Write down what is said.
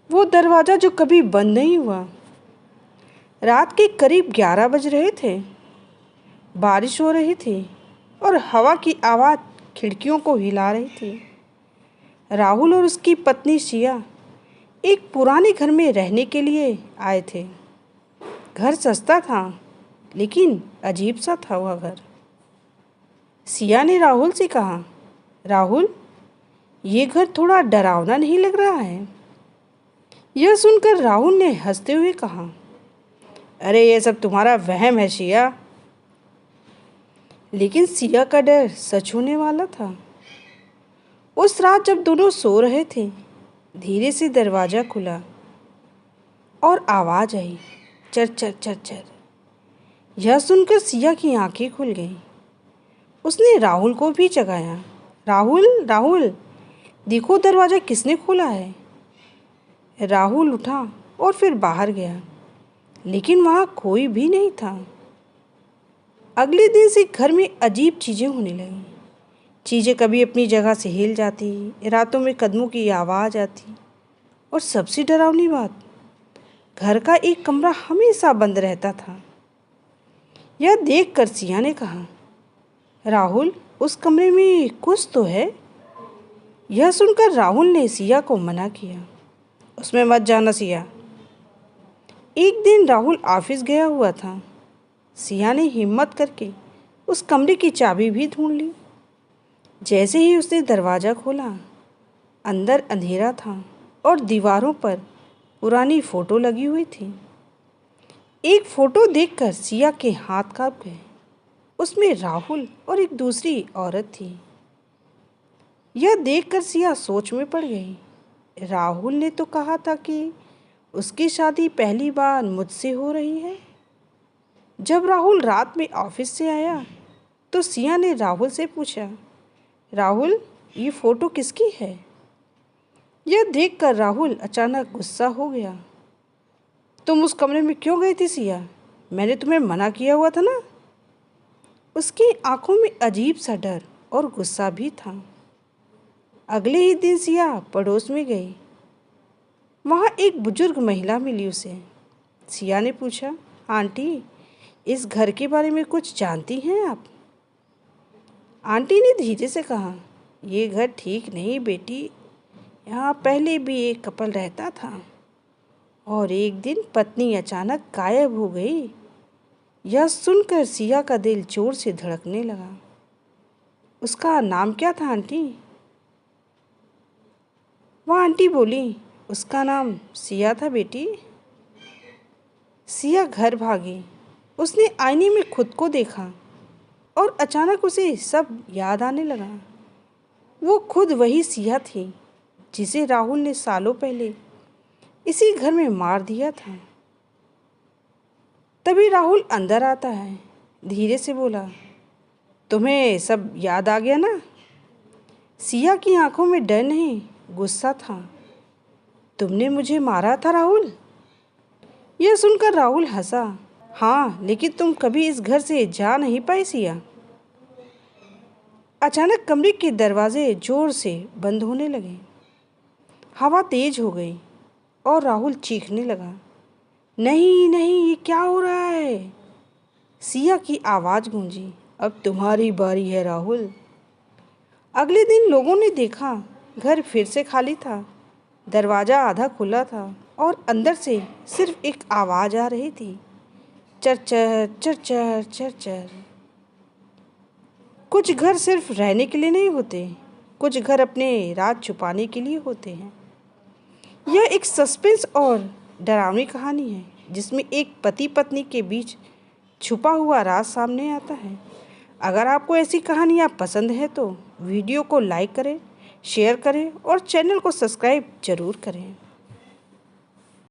वो दरवाज़ा जो कभी बंद नहीं हुआ। रात के करीब 11 बज रहे थे। बारिश हो रही थी और हवा की आवाज़ खिड़कियों को हिला रही थी। राहुल और उसकी पत्नी सिया एक पुराने घर में रहने के लिए आए थे। घर सस्ता था लेकिन अजीब सा था वह घर। सिया ने राहुल से कहा, राहुल, ये घर थोड़ा डरावना नहीं लग रहा है? यह सुनकर राहुल ने हंसते हुए कहा, अरे ये सब तुम्हारा वहम है सिया। लेकिन सिया का डर सच होने वाला था। उस रात जब दोनों सो रहे थे, धीरे से दरवाज़ा खुला और आवाज़ आई, चर चर चर चर। यह सुनकर सिया की आंखें खुल गईं। उसने राहुल को भी जगाया। राहुल, राहुल, देखो दरवाज़ा किसने खोला है। राहुल उठा और फिर बाहर गया, लेकिन वहाँ कोई भी नहीं था। अगले दिन से घर में अजीब चीज़ें होने लगीं। चीज़ें कभी अपनी जगह से हिल जाती, रातों में कदमों की आवाज़ आती, और सबसे डरावनी बात, घर का एक कमरा हमेशा बंद रहता था। यह देखकर सिया ने कहा, राहुल, उस कमरे में कुछ तो है। यह सुनकर राहुल ने सिया को मना किया, उसमें मत जाना सिया। एक दिन राहुल ऑफिस गया हुआ था। सिया ने हिम्मत करके उस कमरे की चाबी भी ढूंढ ली। जैसे ही उसने दरवाज़ा खोला, अंदर अंधेरा था और दीवारों पर पुरानी फ़ोटो लगी हुई थी। एक फ़ोटो देखकर सिया के हाथ कांप गए। उसमें राहुल और एक दूसरी औरत थी। यह देखकर सिया सोच में पड़ गई। राहुल ने तो कहा था कि उसकी शादी पहली बार मुझसे हो रही है। जब राहुल रात में ऑफिस से आया तो सिया ने राहुल से पूछा, राहुल, ये फ़ोटो किसकी है? यह देखकर राहुल अचानक गुस्सा हो गया। तुम उस कमरे में क्यों गई थी सिया? मैंने तुम्हें मना किया हुआ था ना। उसकी आंखों में अजीब सा डर और गुस्सा भी था। अगले ही दिन सिया पड़ोस में गई। वहाँ एक बुजुर्ग महिला मिली उसे। सिया ने पूछा, आंटी, इस घर के बारे में कुछ जानती हैं आप? आंटी ने धीरे से कहा, ये घर ठीक नहीं बेटी, यहाँ पहले भी एक कपल रहता था और एक दिन पत्नी अचानक गायब हो गई। यह सुनकर सिया का दिल जोर से धड़कने लगा। उसका नाम क्या था आंटी? वह आंटी बोली, उसका नाम सिया था बेटी। सिया घर भागी। उसने आईने में खुद को देखा और अचानक उसे सब याद आने लगा। वो खुद वही सिया थी जिसे राहुल ने सालों पहले इसी घर में मार दिया था। तभी राहुल अंदर आता है, धीरे से बोला, तुम्हें सब याद आ गया ना? सिया की आंखों में डर नहीं, गुस्सा था। तुमने मुझे मारा था राहुल? यह सुनकर राहुल हंसा। हाँ, लेकिन तुम कभी इस घर से जा नहीं पाई सिया। अचानक कमरे के दरवाजे जोर से बंद होने लगे। हवा तेज हो गई और राहुल चीखने लगा, नहीं नहीं, ये क्या हो रहा है? सिया की आवाज़ गूंजी, अब तुम्हारी बारी है राहुल। अगले दिन लोगों ने देखा, घर फिर से खाली था। दरवाज़ा आधा खुला था और अंदर से सिर्फ एक आवाज़ आ रही थी, चर चर चर चर चर चर। कुछ घर सिर्फ रहने के लिए नहीं होते, कुछ घर अपने राज छुपाने के लिए होते हैं। यह एक सस्पेंस और डरावनी कहानी है जिसमें एक पति पत्नी के बीच छुपा हुआ राज सामने आता है। अगर आपको ऐसी कहानियाँ पसंद है तो वीडियो को लाइक करें, शेयर करें और चैनल को सब्सक्राइब ज़रूर करें।